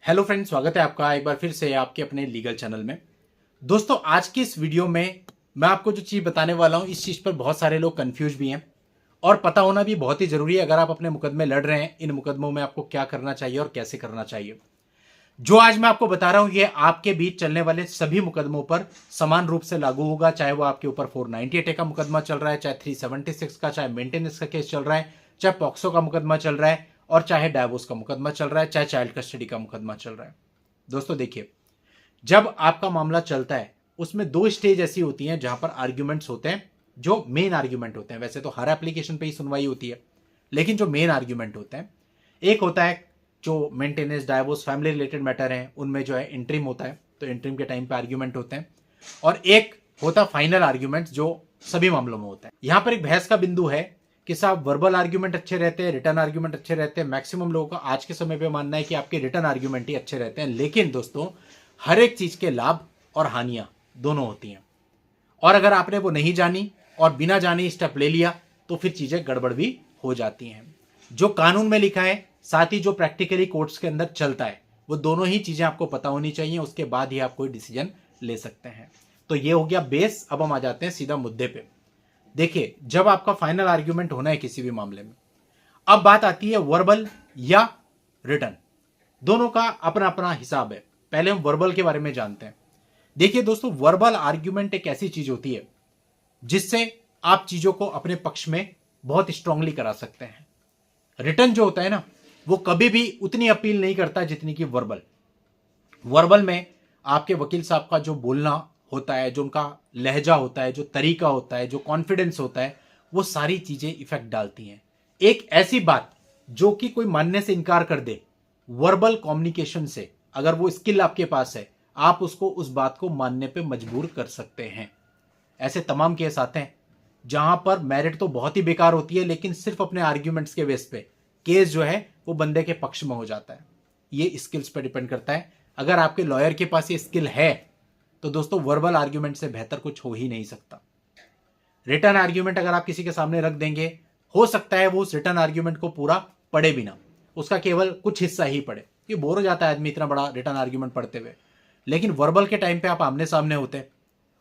Hello friends, स्वागत है आपका एक बार फिर से आपके अपने लीगल चैनल में। दोस्तों, आज की इस वीडियो में मैं आपको जो चीज़ बताने वाला हूं, इस चीज़ पर बहुत सारे लोग कंफ्यूज भी हैं और पता होना भी बहुत ही जरूरी है। अगर आप अपने मुकदमे लड़ रहे हैं, इन मुकदमों में आपको क्या करना चाहिए और कैसे करना चाहिए। जो आज मैं आपको बता रहा हूं, ये आपके बीच चलने वाले सभी मुकदमों पर समान रूप से लागू होगा। चाहे वो आपके ऊपर 498 का मुकदमा चल रहा है, चाहे 376 का, चाहे मेंटेनेंस का केस चल रहा है, चाहे पॉक्सो का मुकदमा चल रहा है और चाहे डाइवोर्स का मुकदमा चल रहा है, चाहे चाइल्ड कस्टडी का मुकदमा चल रहा है। दोस्तों देखिए, जब आपका मामला चलता है उसमें दो स्टेज ऐसी होती हैं जहां पर आर्ग्यूमेंट्स होते हैं, जो मेन आर्ग्यूमेंट होते हैं। वैसे तो हर एप्लीकेशन पे ही सुनवाई होती है, लेकिन जो मेन आर्ग्यूमेंट होते हैं, एक होता है जो maintenance, divorce, family related matter हैं, उनमें जो है इंटरिम होता है, तो इंटरिम के टाइम पे आर्ग्यूमेंट होते हैं। और एक होता फाइनल आर्ग्यूमेंट, जो सभी मामलों में होता है। यहां पर एक बहस का बिंदु है कि साहब वर्बल आर्ग्यूमेंट अच्छे रहते हैं, रिटर्न आर्ग्यूमेंट अच्छे रहते हैं। मैक्सिमम लोगों का आज के समय पे मानना है कि आपके रिटर्न आर्ग्यूमेंट ही अच्छे रहते हैं। लेकिन दोस्तों, हर एक चीज के लाभ और हानियां दोनों होती हैं, और अगर आपने वो नहीं जानी और बिना जाने स्टेप ले लिया तो फिर चीजें गड़बड़ भी हो जाती हैं। जो कानून में लिखा है, साथ ही जो प्रैक्टिकली कोर्ट्स के अंदर चलता है, वो दोनों ही चीजें आपको पता होनी चाहिए। उसके बाद ही आप कोई डिसीजन ले सकते हैं। तो ये हो गया बेस। अब हम आ जाते हैं सीधा मुद्दे पे। देखिए, जब आपका फाइनल आर्ग्यूमेंट होना है किसी भी मामले में, अब बात आती है वर्बल या रिटर्न। दोनों का अपना अपना हिसाब है। पहले हम वर्बल के बारे में जानते हैं। देखिए दोस्तों, वर्बल आर्ग्यूमेंट एक ऐसी चीज होती है जिससे आप चीजों को अपने पक्ष में बहुत स्ट्रांगली करा सकते हैं। रिटर्न जो होता है ना, वो कभी भी उतनी अपील नहीं करता जितनी कि वर्बल। वर्बल में आपके वकील साहब का जो बोलना होता है, जो उनका लहजा होता है, जो तरीका होता है, जो कॉन्फिडेंस होता है, वो सारी चीजें इफेक्ट डालती हैं। एक ऐसी बात जो कि कोई मानने से इनकार कर दे, वर्बल कम्युनिकेशन से अगर वो स्किल आपके पास है, आप उसको उस बात को मानने पे मजबूर कर सकते हैं। ऐसे तमाम केस आते हैं जहां पर मेरिट तो बहुत ही बेकार होती है, लेकिन सिर्फ अपने आर्ग्यूमेंट्स के बेस पे केस जो है वो बंदे के पक्ष में हो जाता है। ये स्किल्स पर डिपेंड करता है। अगर आपके लॉयर के पास ये स्किल है तो दोस्तों, वर्बल आर्ग्यूमेंट से बेहतर कुछ हो ही नहीं सकता। रिटर्न आर्ग्यूमेंट अगर आप किसी के सामने रख देंगे, हो सकता है वो उस रिटर्न आर्ग्यूमेंट को पूरा पढ़े भी ना, उसका केवल कुछ हिस्सा ही पढ़े। ये बोर हो जाता है आदमी इतना बड़ा रिटर्न आर्ग्यूमेंट पढ़ते हुए। लेकिन वर्बल के टाइम पे आप आमने सामने होते हैं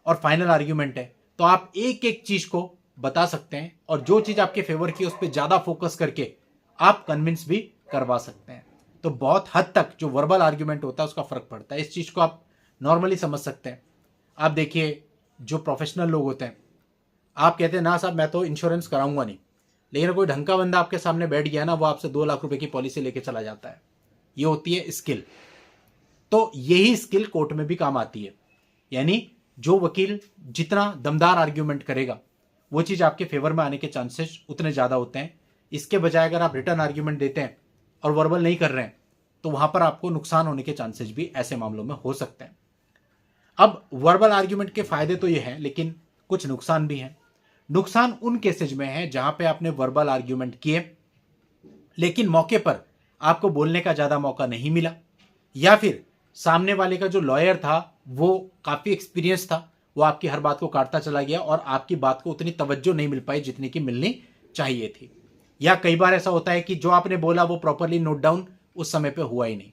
और फाइनल आर्ग्यूमेंट है, तो आप एक एक चीज को बता सकते हैं और जो चीज आपके फेवर की उस पर ज्यादा फोकस करके आप कन्विंस भी करवा सकते हैं। तो बहुत हद तक जो वर्बल आर्ग्यूमेंट होता है उसका फर्क पड़ता है। इस चीज को आप नॉर्मली समझ सकते हैं। आप देखिए, जो प्रोफेशनल लोग होते हैं, आप कहते हैं ना साहब मैं तो इंश्योरेंस कराऊंगा नहीं, लेकिन कोई ढंग का बंदा आपके सामने बैठ गया ना, वो आपसे 2 लाख रुपए की पॉलिसी लेके चला जाता है। ये होती है स्किल। तो यही स्किल कोर्ट में भी काम आती है। यानी जो वकील जितना दमदार आर्ग्यूमेंट करेगा, वो चीज आपके फेवर में आने के चांसेस उतने ज्यादा होते हैं। इसके बजाय अगर आप रिटर्न आर्ग्यूमेंट देते हैं और वर्बल नहीं कर रहे हैं, तो वहां पर आपको नुकसान होने के चांसेस भी ऐसे मामलों में हो सकते हैं। अब वर्बल आर्ग्यूमेंट के फायदे तो ये हैं, लेकिन कुछ नुकसान भी हैं। नुकसान उन केसेज में है जहां पे आपने वर्बल आर्ग्यूमेंट किए, लेकिन मौके पर आपको बोलने का ज्यादा मौका नहीं मिला, या फिर सामने वाले का जो लॉयर था वो काफी एक्सपीरियंस था, वो आपकी हर बात को काटता चला गया और आपकी बात को उतनी तवज्जो नहीं मिल पाई जितनी की मिलनी चाहिए थी। या कई बार ऐसा होता है कि जो आपने बोला वो प्रॉपरली नोट डाउन उस समय पे हुआ ही नहीं।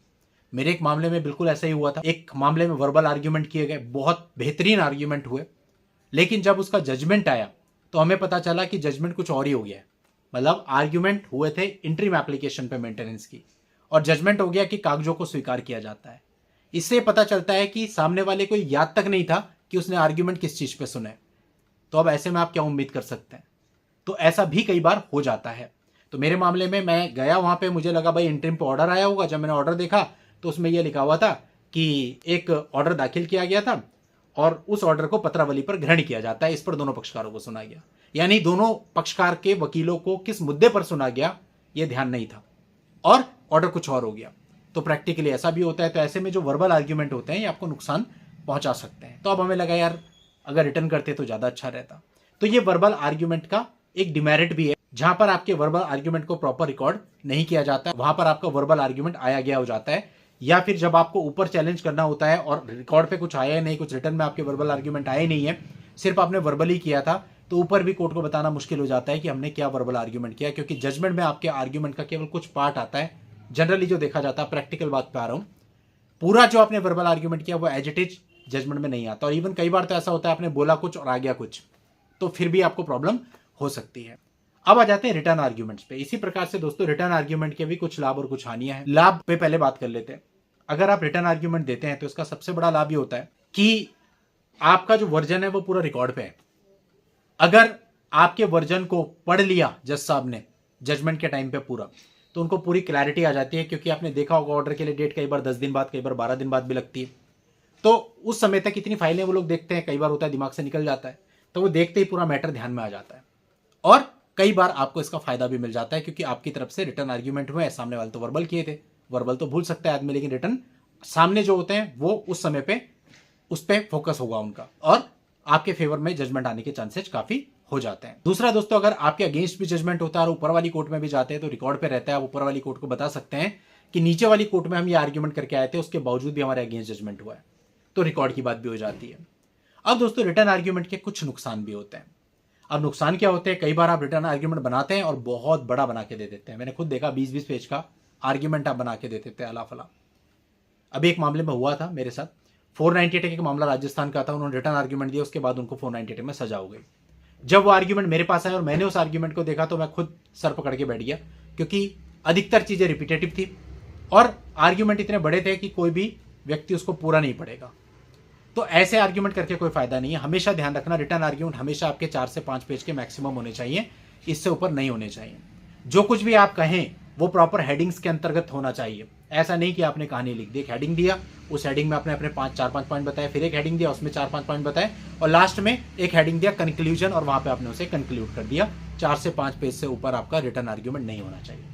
मेरे एक मामले में बिल्कुल ऐसा ही हुआ था। एक मामले में वर्बल आर्ग्यूमेंट किए गए, बहुत बेहतरीन आर्ग्यूमेंट हुए, लेकिन जब उसका जजमेंट आया तो हमें पता चला कि जजमेंट कुछ और ही हो गया है। मतलब आर्ग्यूमेंट हुए थे इंटरिम एप्लीकेशन पे मेंटेनेंस की, और जजमेंट हो गया कि कागजों को स्वीकार किया जाता है। इससे पता चलता है कि सामने वाले को याद तक नहीं था कि उसने आर्ग्यूमेंट किस चीज पे सुने। तो अब ऐसे में आप क्या उम्मीद कर सकते हैं। तो ऐसा भी कई बार हो जाता है। तो मेरे मामले में मैं गया वहां पे, मुझे लगा भाई इंटरिम पे ऑर्डर आया होगा। जब मैंने ऑर्डर देखा तो उसमें यह लिखा हुआ था कि एक ऑर्डर दाखिल किया गया था और उस ऑर्डर को पत्रावली पर ग्रहण किया जाता है। इस पर दोनों पक्षकारों को सुना गया। यानी दोनों पक्षकार के वकीलों को किस मुद्दे पर सुना गया यह ध्यान नहीं था, और ऑर्डर कुछ और हो गया। तो प्रैक्टिकली ऐसा भी होता है। तो ऐसे में जो वर्बल आर्ग्यूमेंट होते हैं ये आपको नुकसान पहुंचा सकते हैं। तो अब हमें लगा यार अगर रिटर्न करते तो ज्यादा अच्छा रहता। तो ये वर्बल आर्ग्यूमेंट का एक डिमेरिट भी है। जहां पर आपके वर्बल आर्ग्यूमेंट को प्रॉपर रिकॉर्ड नहीं किया जाता है, वहां पर आपका वर्बल आर्ग्यूमेंट आया गया हो जाता है। या फिर जब आपको ऊपर चैलेंज करना होता है और रिकॉर्ड पे कुछ आया ही नहीं, कुछ रिटर्न में आपके वर्बल आर्ग्यूमेंट आए नहीं है, सिर्फ आपने वर्बल ही किया था, तो ऊपर भी कोर्ट को बताना मुश्किल हो जाता है कि हमने क्या वर्बल आर्ग्यूमेंट किया, क्योंकि जजमेंट में आपके आर्ग्यूमेंट का केवल कुछ पार्ट आता है। जनरली जो देखा जाता है, प्रैक्टिकल बात पे आ रहा हूं, पूरा जो आपने वर्बल आर्ग्यूमेंट किया वो एज इट इज जजमेंट में नहीं आता। और इवन कई बार तो ऐसा होता है आपने बोला कुछ और आ गया कुछ, तो फिर भी आपको प्रॉब्लम हो सकती है। अब आ जाते हैं रिटर्न आर्ग्यूमेंट्स पे। इसी प्रकार से दोस्तों रिटर्न आर्ग्यूमेंट के भी कुछ लाभ और कुछ हानियां हैं। लाभ पे पहले बात कर लेते हैं। अगर आप रिटर्न आर्ग्यूमेंट देते हैं तो इसका सबसे बड़ा लाभ ये होता है कि आपका जो वर्जन है वो पूरा रिकॉर्ड पे है। अगर आपके वर्जन को पढ़ लिया जज साहब ने जजमेंट के टाइम पे पूरा, तो उनको पूरी क्लैरिटी आ जाती है, क्योंकि आपने देखा होगा ऑर्डर के लिए डेट कई बार 10 दिन बाद, कई बार 12 दिन बाद भी लगती है। तो उस समय तक कितनी फाइलें वो लोग देखते हैं, कई बार होता है दिमाग से निकल जाता है, तो वो देखते ही पूरा मैटर ध्यान में आ जाता है। और कई बार आपको इसका फायदा भी मिल जाता है, क्योंकि आपकी तरफ से रिटर्न आर्ग्यूमेंट हुए, सामने वाले तो वर्बल किए थे। वर्बल तो भूल सकता है आदमी, लेकिन रिटर्न सामने जो होते हैं वो उस समय पे उस पर फोकस होगा उनका, और आपके फेवर में जजमेंट आने के चांसेस काफी हो जाते हैं। दूसरा दोस्तों, अगर आपके अगेंस्ट भी जजमेंट होता है और ऊपर वाली कोर्ट में भी जाते हैं तो रिकॉर्ड पे रहता है, आप ऊपर वाली कोर्ट को बता सकते हैं कि नीचे वाली कोर्ट में हम ये आर्ग्यूमेंट करके आए थे, उसके बावजूद भी हमारे अगेंस्ट जजमेंट हुआ है, तो रिकॉर्ड की बात भी हो जाती है। अब दोस्तों रिटर्न आर्ग्यूमेंट के कुछ नुकसान भी होते हैं। अब नुकसान क्या होते हैं, कई बार आप रिटर्न आर्ग्यूमेंट बनाते हैं और बहुत बड़ा बना के दे देते हैं। मैंने खुद देखा 20-20 पेज का आर्ग्यूमेंट आप बना के दे देते हैं अला फला। अभी एक मामले में हुआ था मेरे साथ, 498 का मामला राजस्थान का था। उन्होंने रिटर्न आर्ग्यूमेंट दिया, उसके बाद उनको 498 में सजा हो गई। जब वो आर्ग्यूमेंट मेरे पास आया और मैंने उस आर्ग्यूमेंट को देखा तो मैं खुद सर पकड़ के बैठ गया, क्योंकि अधिकतर चीजें रिपीटेटिव थी और आर्ग्यूमेंट इतने बड़े थे कि कोई भी व्यक्ति उसको पूरा नहीं पढ़ेगा। तो ऐसे आर्ग्यूमेंट करके कोई फायदा नहीं है। हमेशा ध्यान रखना, रिटर्न आर्ग्यूमेंट हमेशा आपके 4 से 5 पेज के मैक्सिमम होने चाहिए, इससे ऊपर नहीं होने चाहिए। जो कुछ भी आप कहें वो प्रॉपर हेडिंग्स के अंतर्गत होना चाहिए। ऐसा नहीं कि आपने कहानी लिख दी, एक हेडिंग दिया, उस हेडिंग में आपने अपने 4-5 पॉइंट बताए, फिर एक हेडिंग दिया, उसमें 4-5 पॉइंट बताए, और लास्ट में एक हेडिंग दिया कंक्लूजन, और वहां पे आपने उसे कंक्लूड कर दिया। 4 से 5 पेज से ऊपर आपका रिटर्न आर्ग्यूमेंट नहीं होना चाहिए।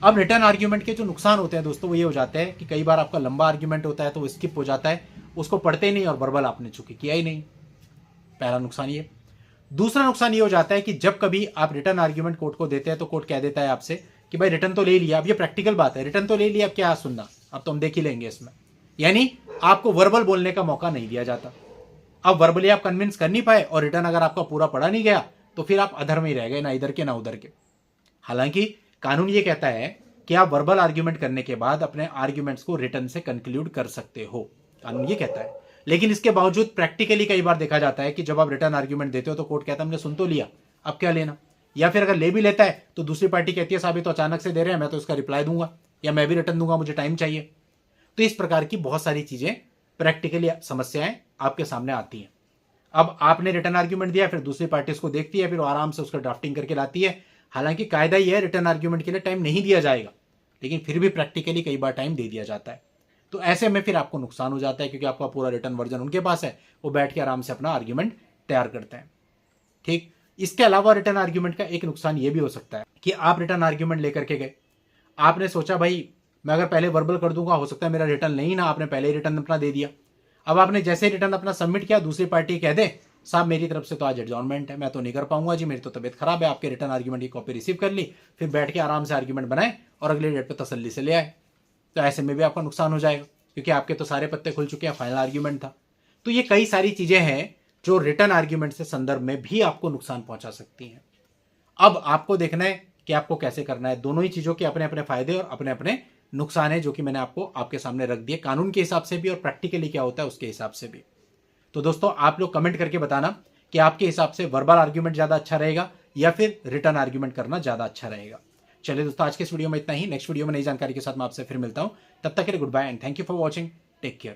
अब रिटर्न आर्ग्यूमेंट के जो नुकसान होते हैं दोस्तों, वो ये हो जाते हैं कि कई बार आपका लंबा आर्ग्यूमेंट होता है तो वो स्किप हो जाता है, उसको पढ़ते ही नहीं और वर्बल आपने चूंकि किया ही नहीं। पहला नुकसान ये। दूसरा नुकसान ये हो जाता है कि जब कभी आप रिटर्न आर्ग्यूमेंट कोर्ट को देते हैं तो कोर्ट कह देता है आपसे कि भाई रिटर्न तो ले लिया, अब ये प्रैक्टिकल बात है, रिटर्न तो ले लिया, अब क्या सुनना, अब तो हम देख ही लेंगे इसमें। यानी आपको वर्बल बोलने का मौका नहीं दिया जाता। अब वर्बली आप कन्विंस कर नहीं पाए और रिटर्न अगर आपका पूरा पढ़ा नहीं गया तो फिर आप अधर में ही रह गए, ना इधर के ना उधर के। हालांकि कानून ये कहता है कि आप वर्बल आर्ग्यूमेंट करने के बाद अपने आर्ग्यूमेंट्स को रिटर्न से कंक्लूड कर सकते हो, कानून ये कहता है। लेकिन इसके बावजूद प्रैक्टिकली कई बार देखा जाता है कि जब आप रिटर्न आर्ग्यूमेंट देते हो तो कोर्ट कहता है हमने सुन तो लिया, अब क्या लेना। या फिर अगर ले भी लेता है तो दूसरी पार्टी कहती है साहब ये तो अचानक से दे रहे हैं, मैं तो इसका रिप्लाई दूंगा या मैं भी रिटर्न दूंगा, मुझे टाइम चाहिए। तो इस प्रकार की बहुत सारी चीजें, प्रैक्टिकली समस्याएं आपके सामने आती हैं। अब आपने रिटर्न आर्ग्यूमेंट दिया, फिर दूसरी पार्टी उसको देखती है, फिर आराम से उसका ड्राफ्टिंग करके लाती है। हालांकि कायदा यह है रिटर्न आर्ग्यूमेंट के लिए टाइम नहीं दिया जाएगा, लेकिन फिर भी प्रैक्टिकली कई बार टाइम दे दिया जाता है। तो ऐसे में फिर आपको नुकसान हो जाता है, क्योंकि आपका पूरा रिटर्न वर्जन उनके पास है, वो बैठ के आराम से अपना आर्ग्यूमेंट तैयार करते हैं। ठीक। इसके अलावा रिटर्न आर्ग्यूमेंट का एक नुकसान ये भी हो सकता है कि आप रिटर्न आर्ग्यूमेंट लेकर के गए, आपने सोचा भाई मैं अगर पहले वर्बल कर दूंगा हो सकता है मेरा रिटर्न नहीं ना, आपने पहले ही रिटर्न अपना दे दिया। अब आपने जैसे ही रिटर्न अपना सबमिट किया, दूसरी पार्टी कह दे साहब मेरी तरफ से तो आज एडजॉर्नमेंट है, मैं तो नहीं कर पाऊंगा जी, मेरी तो तबियत खराब है, आपके रिटर्न आर्ग्यूमेंट की कॉपी रिसीव कर ली, फिर बैठ के आराम से आर्ग्यूमेंट बनाए और अगले डेट पे तसल्ली से ले आए। तो ऐसे में भी आपका नुकसान हो जाएगा, क्योंकि आपके तो सारे पत्ते खुल चुके हैं, फाइनल आर्ग्यूमेंट था। तो ये कई सारी चीजें हैं जो रिटर्न आर्ग्यूमेंट से संदर्भ में भी आपको नुकसान पहुंचा सकती हैं। अब आपको देखना है कि आपको कैसे करना है। दोनों ही चीजों के अपने अपने फायदे और अपने अपने नुकसान है, जो कि मैंने आपको आपके सामने रख दिए, कानून के हिसाब से भी और प्रैक्टिकली क्या होता है उसके हिसाब से भी। तो दोस्तों आप लोग कमेंट करके बताना कि आपके हिसाब से वर्बल आर्ग्यूमेंट ज्यादा अच्छा रहेगा या फिर रिटर्न आर्ग्यूमेंट करना ज्यादा अच्छा रहेगा। चलिए दोस्तों आज के इस वीडियो में इतना ही। नेक्स्ट वीडियो में नई जानकारी के साथ मैं आपसे फिर मिलता हूं। तब तक के लिए goodbye and thank you for watching. Take care.